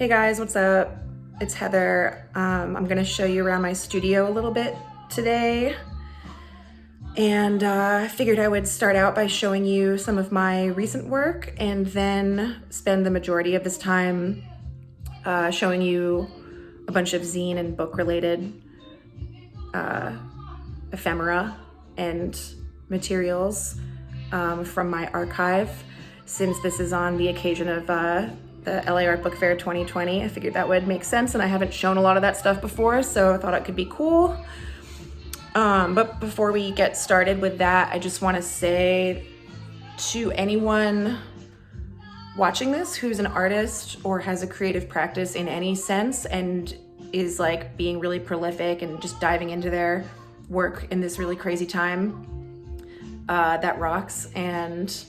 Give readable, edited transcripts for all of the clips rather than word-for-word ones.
Hey guys, what's up? It's Heather. I'm gonna show you around my studio a little bit today. And I figured I would start out by showing you some of my recent work and then spend the majority of this time showing you a bunch of zine and book related ephemera and materials from my archive. Since this is on the occasion of the LA Art Book Fair 2020, I figured that would make sense, and I haven't shown a lot of that stuff before, so I thought it could be cool. But before we get started with that, I just want to say to anyone watching this who's an artist or has a creative practice in any sense and is like being really prolific and just diving into their work in this really crazy time, that rocks. And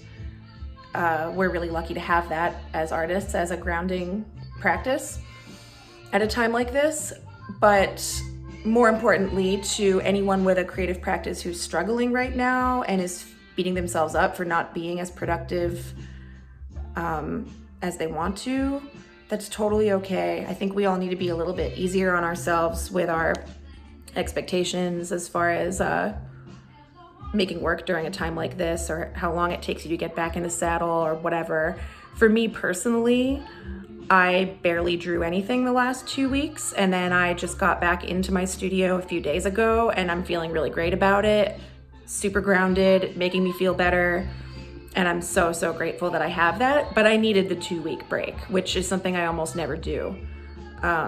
we're really lucky to have that as artists, as a grounding practice at a time like this. But more importantly, to anyone with a creative practice who's struggling right now and is beating themselves up for not being as productive as they want to, that's totally okay. I think we all need to be a little bit easier on ourselves with our expectations as far as making work during a time like this, or how long it takes you to get back in the saddle or whatever. For me personally, I barely drew anything the last 2 weeks, and then I just got back into my studio a few days ago, and I'm feeling really great about it. Super grounded, making me feel better, and I'm so grateful that I have that. But I needed the 2-week break, which is something I almost never do.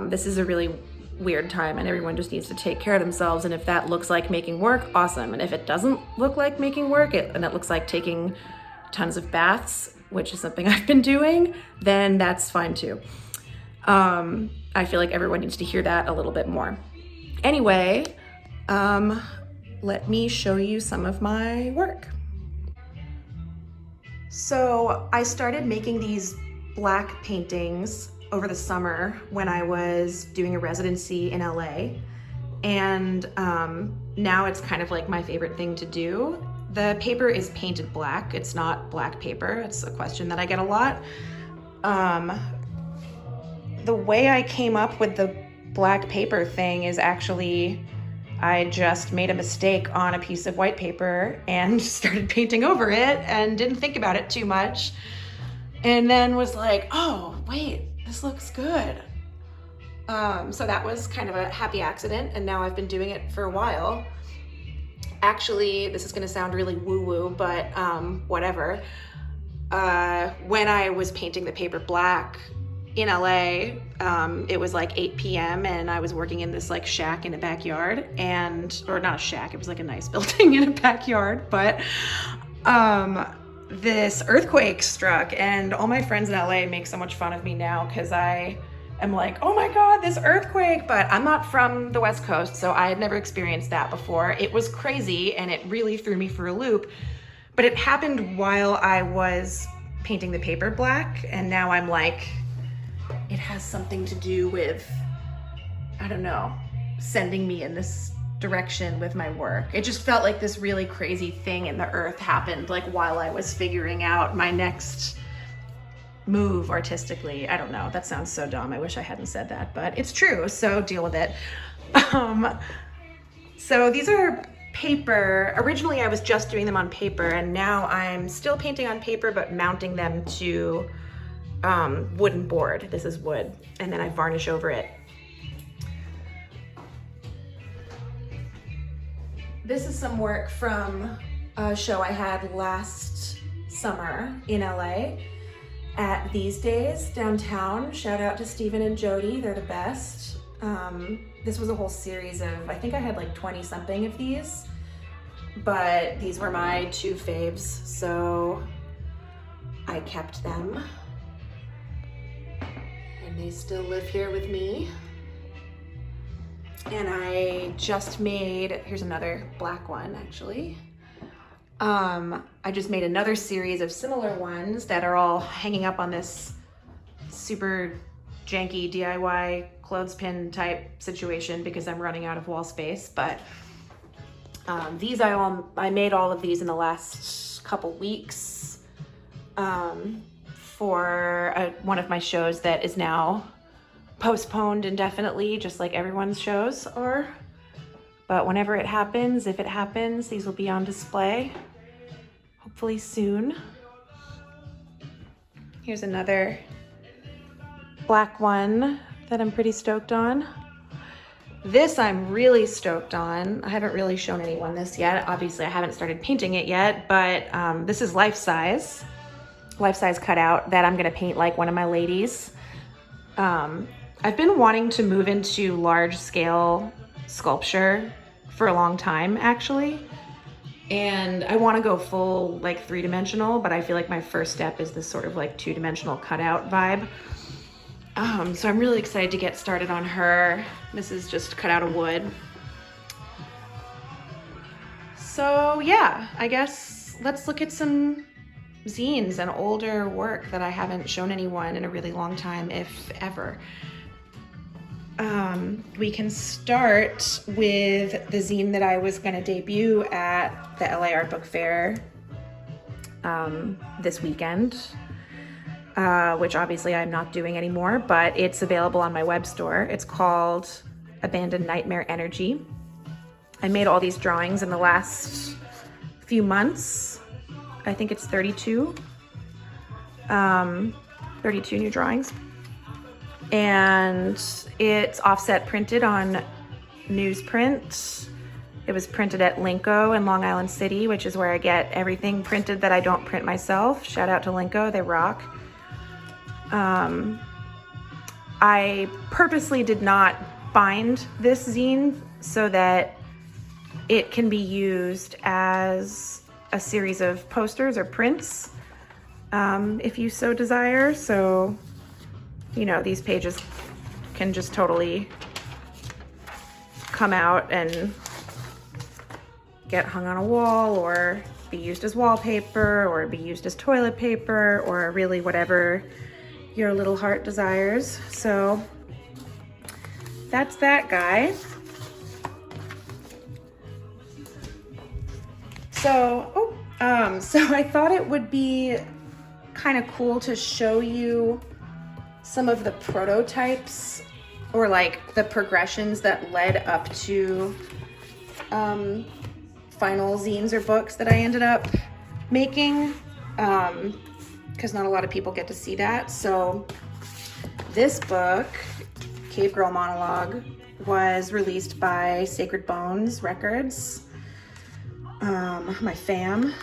This is a really weird time, and everyone just needs to take care of themselves, and if that looks like making work, awesome. And if it doesn't look like making work, and it looks like taking tons of baths, which is something I've been doing, then that's fine too. I feel like everyone needs to hear that a little bit more. Anyway, let me show you some of my work. So I started making these black paintings over the summer when I was doing a residency in LA. And now it's kind of like my favorite thing to do. The paper is painted black. It's not black paper. It's a question that I get a lot. The way I came up with the black paper thing is actually, I just made a mistake on a piece of white paper and started painting over it and didn't think about it too much. And then was like, oh, wait, this looks good. So that was kind of a happy accident, and now I've been doing it for a while. Actually, this is gonna sound really woo-woo, but whatever. When I was painting the paper black in LA, it was like 8 p.m. and I was working in this like shack in a backyard, or not a shack, it was like a nice building in a backyard, but this earthquake struck, and all my friends in LA make so much fun of me now because I am like, oh my God, this earthquake, but I'm not from the West Coast, so I had never experienced that before. It was crazy and it really threw me for a loop, but it happened while I was painting the paper black, and now I'm like, it has something to do with, I don't know, sending me in this direction with my work. It just felt like this really crazy thing in the earth happened like while I was figuring out my next move artistically. I don't know, that sounds so dumb. I wish I hadn't said that, but it's true, so deal with it. So these are paper. Originally I was just doing them on paper, and now I'm still painting on paper but mounting them to wooden board. This is wood, and then I varnish over it. This is some work from a show I had last summer in LA at These Days downtown. Shout out to Stephen and Jody, they're the best. This was a whole series of, I think I had like 20 something of these, but these were my 2 faves, so I kept them. And they still live here with me. And I just made, here's another black one actually. I just made another series of similar ones that are all hanging up on this super janky DIY clothespin type situation because I'm running out of wall space. But these I made all of these in the last couple weeks for one of my shows that is now postponed indefinitely, just like everyone's shows are. But whenever it happens, if it happens, these will be on display, hopefully soon. Here's another black one that I'm pretty stoked on. This I'm really stoked on. I haven't really shown anyone this yet. Obviously, I haven't started painting it yet, but this is life-size cutout that I'm gonna paint like one of my ladies. I've been wanting to move into large-scale sculpture for a long time, actually. And I wanna go full like 3-dimensional, but I feel like my first step is this sort of like 2-dimensional cutout vibe. So I'm really excited to get started on her. This is just cut out of wood. So yeah, I guess let's look at some zines and older work that I haven't shown anyone in a really long time, if ever. We can start with the zine that I was gonna debut at the LA Art Book Fair this weekend. Which obviously I'm not doing anymore, but it's available on my web store. It's called Abandoned Nightmare Energy. I made all these drawings in the last few months. I think it's 32. 32 new drawings. And it's offset printed on newsprint. It was printed at Linko in Long Island City, which is where I get everything printed that I don't print myself. Shout out to Linko, they rock. I purposely did not bind this zine so that it can be used as a series of posters or prints, if you so desire. So, you know, these pages can just totally come out and get hung on a wall, or be used as wallpaper, or be used as toilet paper, or really whatever your little heart desires. So that's that guy. So, so I thought it would be kind of cool to show you some of the prototypes, or like the progressions that led up to final zines or books that I ended up making. Because not a lot of people get to see that. So this book, Cave Girl Monologue, was released by Sacred Bones Records, my fam,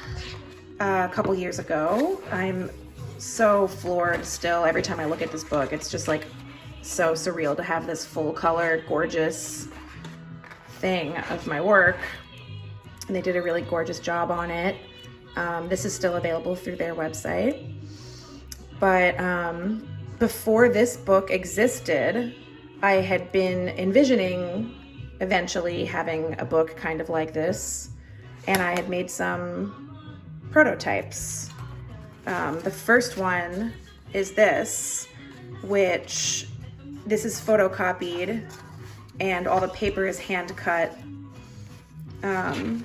a couple years ago. I'm so floored still every time I look at this book. It's just like so surreal to have this full color, gorgeous thing of my work. And they did a really gorgeous job on it. This is still available through their website. But before this book existed, I had been envisioning eventually having a book kind of like this, and I had made some prototypes. The first one is this, which this is photocopied, and all the paper is hand cut and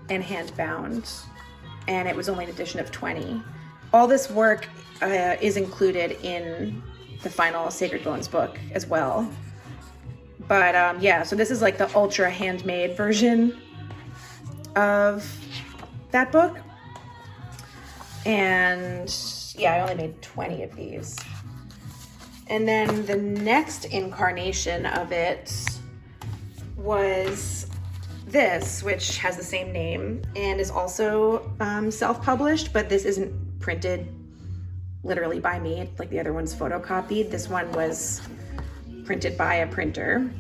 hand bound, and it was only an edition of 20. All this work is included in the final Sacred Bones book as well. But yeah, so this is like the ultra handmade version of that book. And yeah, I only made 20 of these. And then the next incarnation of it was this, which has the same name and is also self-published, but this isn't printed literally by me, like the other one's photocopied. This one was printed by a printer.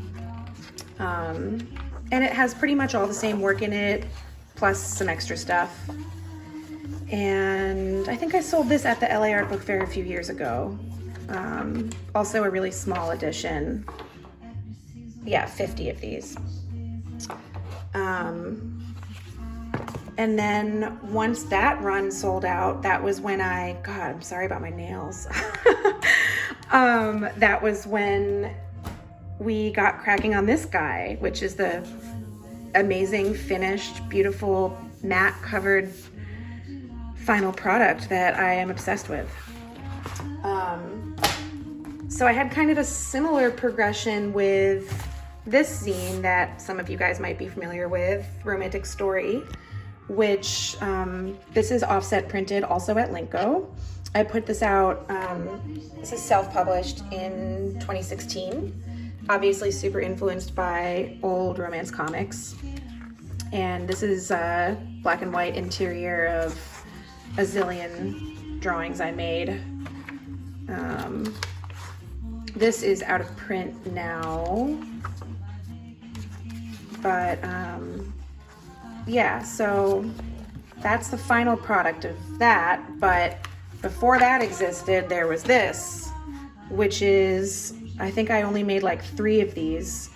And it has pretty much all the same work in it, plus some extra stuff. And I think I sold this at the LA Art Book Fair a few years ago. Also a really small edition. Yeah, 50 of these. And then once that run sold out, that was when God, I'm sorry about my nails. That was when we got cracking on this guy, which is the amazing, finished, beautiful, matte covered final product that I am obsessed with. So I had kind of a similar progression with this zine that some of you guys might be familiar with, Romantic Story, which this is offset printed also at Linko. I put this out, this is self-published in 2016, obviously super influenced by old romance comics. And this is a black and white interior of a zillion drawings I made. This is out of print now, but yeah, so that's the final product of that. But before that existed, there was this, which is, I think I only made like 3 of these.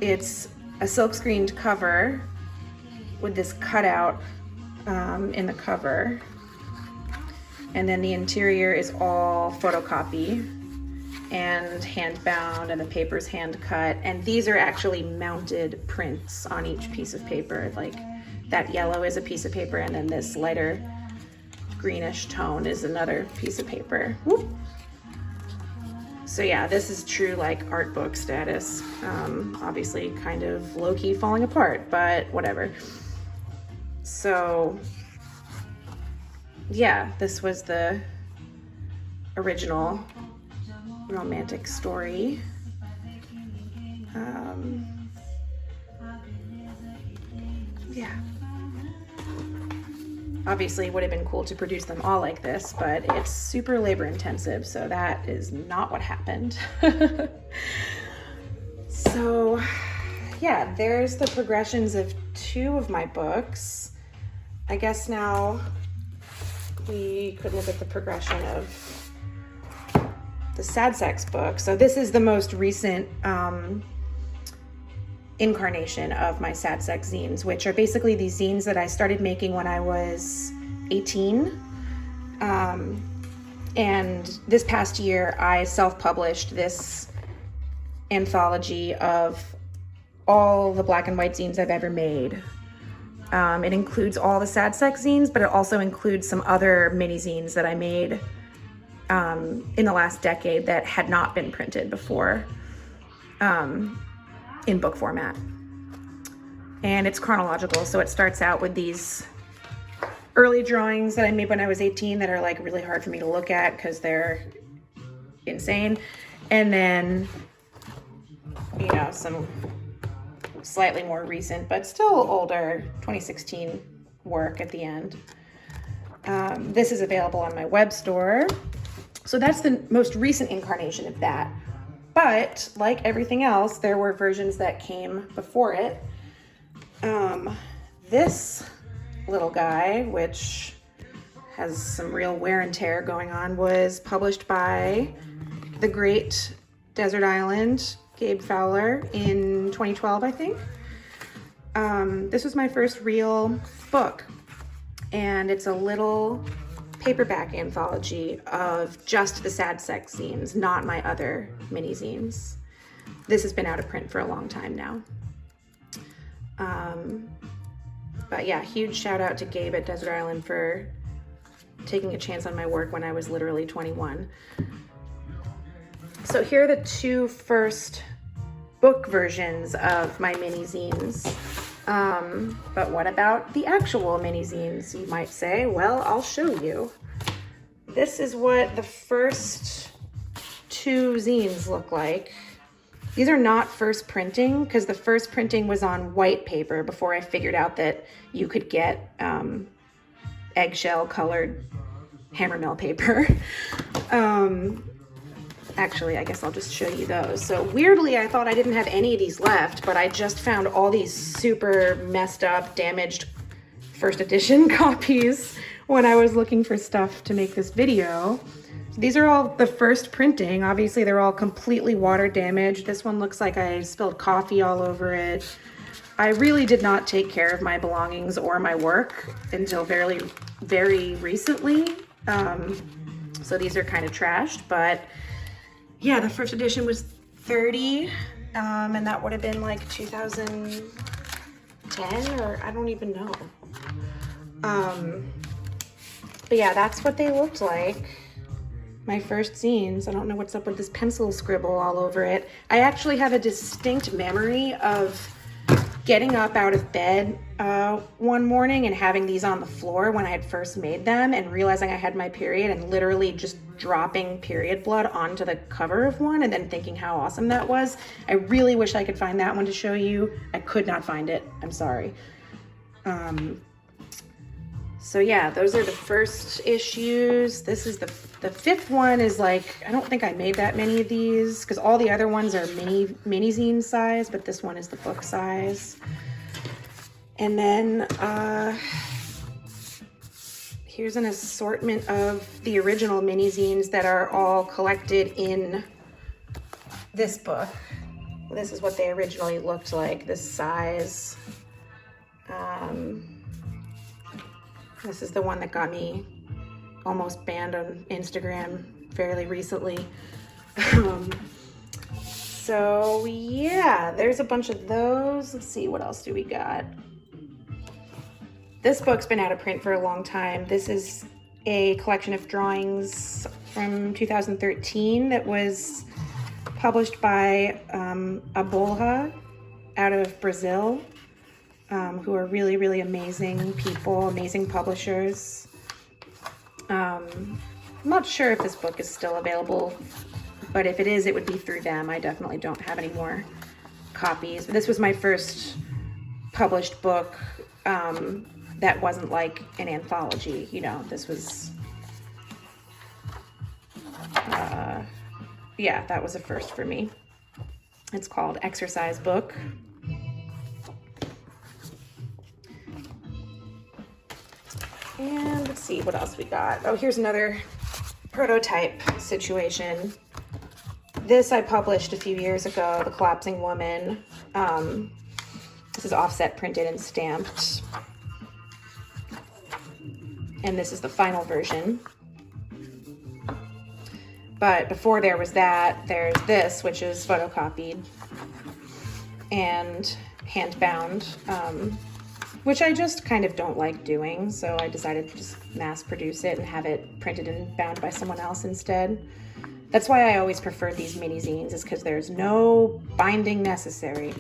It's a silk screened cover with this cutout in the cover. And then the interior is all photocopy and hand bound, and the paper's hand cut. And these are actually mounted prints on each piece of paper. Like that yellow is a piece of paper, and then this lighter greenish tone is another piece of paper. Whoop. So yeah, this is true like art book status. Obviously kind of low-key falling apart, but whatever. So yeah, this was the original Romantic Story. Yeah. Obviously, it would have been cool to produce them all like this, but it's super labor intensive, so that is not what happened. So, yeah, there's the progressions of 2 of my books. I guess now we could look at the progression of the Sad Sex book. So this is the most recent incarnation of my Sad Sex zines, which are basically these zines that I started making when I was 18. And this past year, I self-published this anthology of all the black and white zines I've ever made. It includes all the Sad Sex zines, but it also includes some other mini zines that I made in the last decade that had not been printed before in book format. And it's chronological, so it starts out with these early drawings that I made when I was 18 that are like really hard for me to look at because they're insane. And then, you know, some slightly more recent, but still older 2016 work at the end. This is available on my web store. So that's the most recent incarnation of that. But like everything else, there were versions that came before it. This little guy, which has some real wear and tear going on, was published by the great Desert Island, Gabe Fowler, in 2012, I think. This was my first real book, and it's a little paperback anthology of just the Sad Sex zines, not my other mini zines. This has been out of print for a long time now. But yeah, huge shout out to Gabe at Desert Island for taking a chance on my work when I was literally 21. So here are the 2 first book versions of my mini zines. But what about the actual mini zines, you might say? Well, I'll show you. This is what the first 2 zines look like. These are not first printing because the first printing was on white paper before I figured out that you could get eggshell colored hammermill paper. Actually, I guess I'll just show you those. So weirdly, I thought I didn't have any of these left, but I just found all these super messed up, damaged first edition copies when I was looking for stuff to make this video. These are all the first printing. Obviously, they're all completely water damaged. This one looks like I spilled coffee all over it. I really did not take care of my belongings or my work until very, very recently. So these are kind of trashed, but yeah, the first edition was 30, and that would have been like 2010, or I don't even know. But yeah, that's what they looked like. my first zines. I don't know what's up with this pencil scribble all over it. I actually have a distinct memory of getting up out of bed one morning and having these on the floor when I had first made them and realizing I had my period and literally just dropping period blood onto the cover of one and then thinking how awesome that was. I really wish I could find that one to show you. I could not find it. I'm sorry. So yeah, those are the first issues. This is the fifth one is like, I don't think I made that many of these because all the other ones are mini zine size, but this one is the book size. And then here's an assortment of the original mini zines that are all collected in this book. This is what they originally looked like, this size. This is the one that got me almost banned on Instagram fairly recently. So yeah, there's a bunch of those. Let's see, what else do we got? This book's been out of print for a long time. This is a collection of drawings from 2013 that was published by Abolha out of Brazil, who are really, really amazing people, amazing publishers. I'm not sure if this book is still available, but if it is, it would be through them. I definitely don't have any more copies. But this was my first published book that wasn't like an anthology, you know. This was, yeah, that was a first for me. It's called Exercise Book. And let's see what else we got. Oh, here's another prototype situation. This I published a few years ago, The Collapsing Woman. This is offset printed and stamped. And this is the final version. But before there was that, there's this, which is photocopied and hand-bound, which I just kind of don't like doing, so I decided to just mass produce it and have it printed and bound by someone else instead. That's why I always prefer these mini zines, is because there's no binding necessary.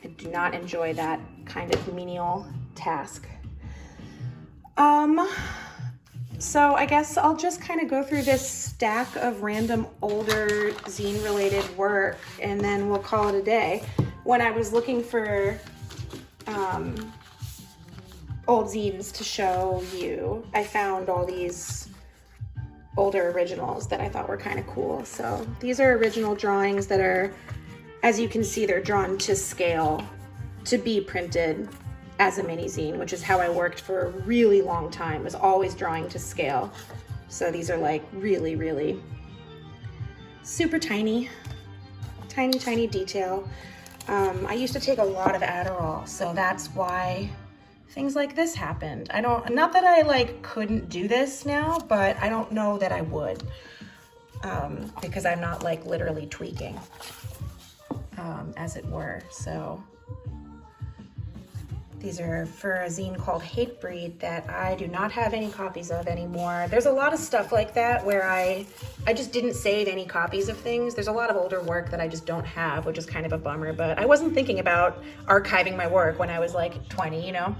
I do not enjoy that kind of menial task. So I guess I'll just kind of go through this stack of random older zine-related work, and then we'll call it a day. When I was looking for old zines to show you, I found all these older originals that I thought were kind of cool. So these are original drawings that are, as you can see, they're drawn to scale to be printed as a mini zine, which is how I worked for a really long time, was always drawing to scale. So these are like really, really super tiny, tiny, tiny detail. I used to take a lot of Adderall, so that's why things like this happened. Not that I like couldn't do this now, but I don't know that I would, because I'm not like literally tweaking, as it were. So these are for a zine called Hatebreed that I do not have any copies of anymore. There's a lot of stuff like that where I just didn't save any copies of things. There's a lot of older work that I just don't have, which is kind of a bummer, but I wasn't thinking about archiving my work when I was like 20, you know?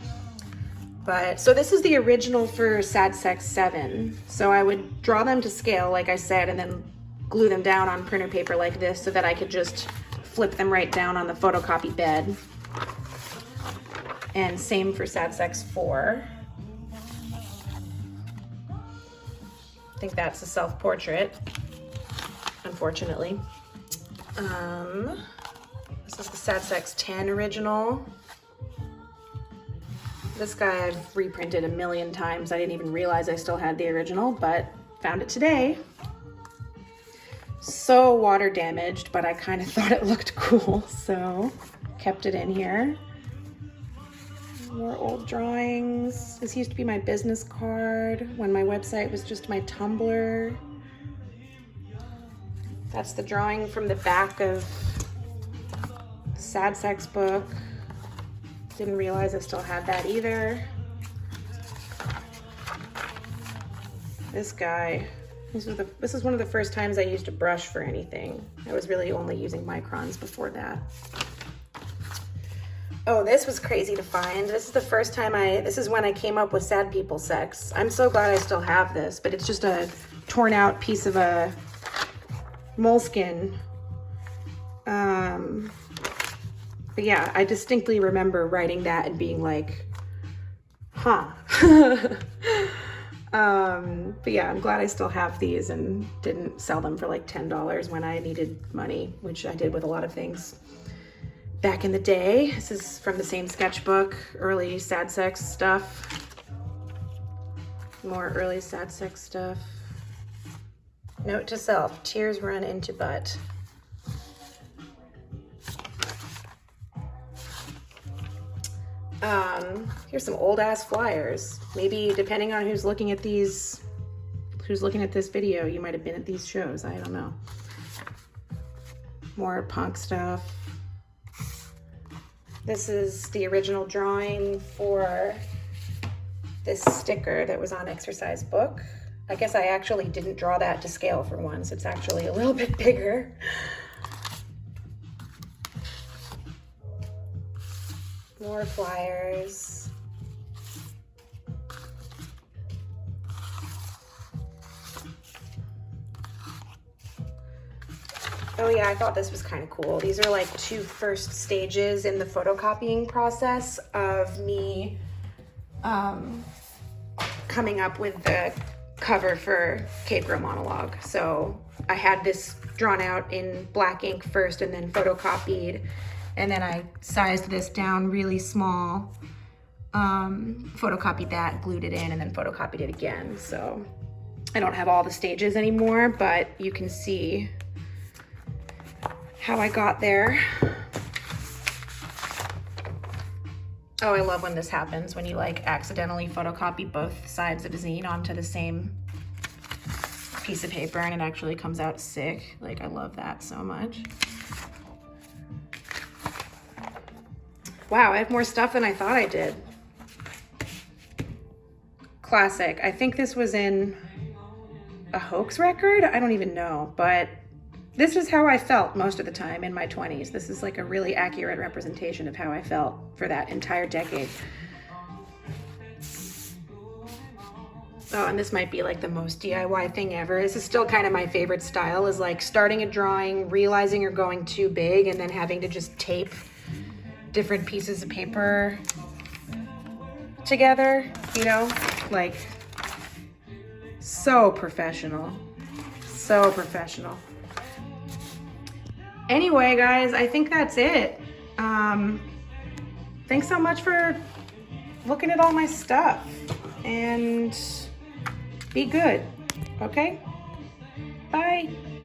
But, so this is the original for Sad Sex 7. So I would draw them to scale, like I said, and then glue them down on printer paper like this so that I could just flip them right down on the photocopy bed. And same for Sad Sex 4. I think that's a self-portrait, unfortunately. This is the Sad Sex 10 original. This guy I've reprinted a million times. I didn't even realize I still had the original, but found it today. So water damaged, but I kind of thought it looked cool, so kept it in here. More old drawings. This used to be my business card when my website was just my Tumblr. That's the drawing from the back of the Sad Sex book. Didn't realize I still had that either. This guy This is one of the first times I used a brush for anything. I was really only using microns before that. Oh, this was crazy to find. This is the first time this is when I came up with sad people sex. I'm so glad I still have this, but it's just a torn out piece of a moleskin. But yeah, I distinctly remember writing that and being like, huh. But yeah, I'm glad I still have these and didn't sell them for like $10 when I needed money, which I did with a lot of things back in the day. This is from the same sketchbook, early sad sex stuff. More early sad sex stuff. Note to self, tears run into butt. Here's some old ass flyers. Maybe depending on who's looking at this video, you might have been at these shows. I don't know. More punk stuff. This is the original drawing for this sticker that was on Exercise Book. I guess I actually didn't draw that to scale for once. It's actually a little bit bigger. More flyers. Oh yeah, I thought this was kind of cool. These are like 2 first stages in the photocopying process of me coming up with the cover for Cape Girl Monologue. So I had this drawn out in black ink first and then photocopied, and then I sized this down really small, photocopied that, glued it in, and then photocopied it again. So I don't have all the stages anymore, but you can see how I got there. Oh, I love when this happens, when you like accidentally photocopy both sides of a zine onto the same piece of paper and it actually comes out sick. Like, I love that so much. Wow, I have more stuff than I thought I did. Classic. I think this was in a hoax record? I don't even know, but this is how I felt most of the time in my 20s. This is like a really accurate representation of how I felt for that entire decade. Oh, and this might be like the most DIY thing ever. This is still kind of my favorite style, is like starting a drawing, realizing you're going too big, and then having to just tape different pieces of paper together, you know? Like, so professional. So professional. Anyway, guys, I think that's it. Thanks so much for looking at all my stuff, and be good, okay? Bye.